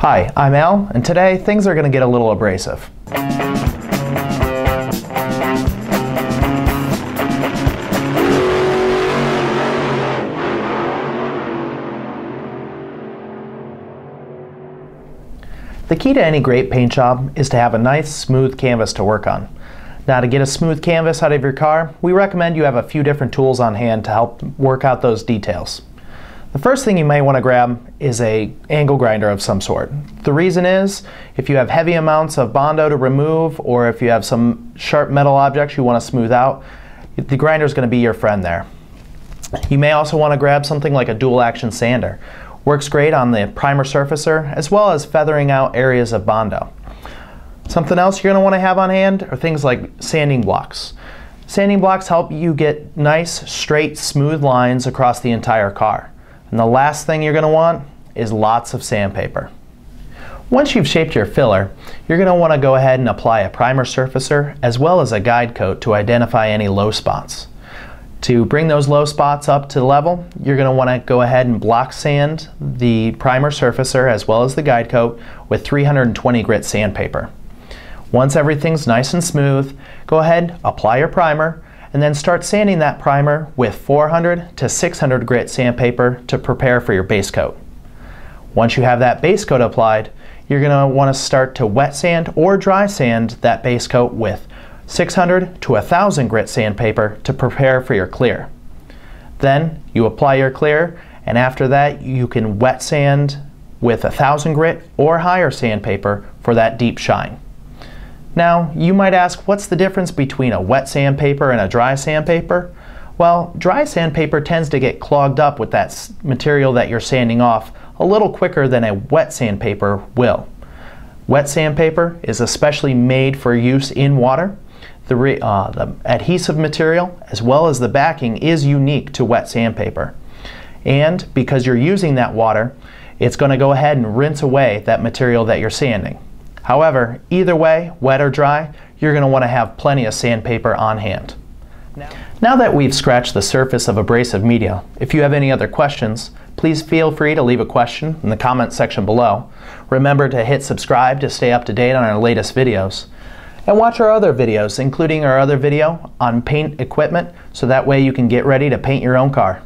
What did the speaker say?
Hi, I'm Al, and today things are going to get a little abrasive. The key to any great paint job is to have a nice, smooth canvas to work on. Now, to get a smooth canvas out of your car, we recommend you have a few different tools on hand to help work out those details. The first thing you may want to grab is an angle grinder of some sort. The reason is, if you have heavy amounts of Bondo to remove, or if you have some sharp metal objects you want to smooth out, the grinder is going to be your friend there. You may also want to grab something like a dual action sander. Works great on the primer surfacer, as well as feathering out areas of Bondo. Something else you're going to want to have on hand are things like sanding blocks. Sanding blocks help you get nice, straight, smooth lines across the entire car. And the last thing you're going to want is lots of sandpaper. Once you've shaped your filler, you're going to want to go ahead and apply a primer surfacer as well as a guide coat to identify any low spots. To bring those low spots up to level, you're going to want to go ahead and block sand the primer surfacer as well as the guide coat with 320 grit sandpaper. Once everything's nice and smooth, go ahead, apply your primer, and then start sanding that primer with 400 to 600 grit sandpaper to prepare for your base coat. Once you have that base coat applied, you're going to want to start to wet sand or dry sand that base coat with 600 to 1000 grit sandpaper to prepare for your clear. Then you apply your clear, and after that you can wet sand with 1000 grit or higher sandpaper for that deep shine. Now, you might ask, what's the difference between a wet sandpaper and a dry sandpaper? Well, dry sandpaper tends to get clogged up with that material that you're sanding off a little quicker than a wet sandpaper will. Wet sandpaper is especially made for use in water. The adhesive material as well as the backing is unique to wet sandpaper. And because you're using that water, it's going to go ahead and rinse away that material that you're sanding. However, either way, wet or dry, you're going to want to have plenty of sandpaper on hand. Now that we've scratched the surface of abrasive media, if you have any other questions, please feel free to leave a question in the comment section below. Remember to hit subscribe to stay up to date on our latest videos. And watch our other videos, including our other video on paint equipment, so that way you can get ready to paint your own car.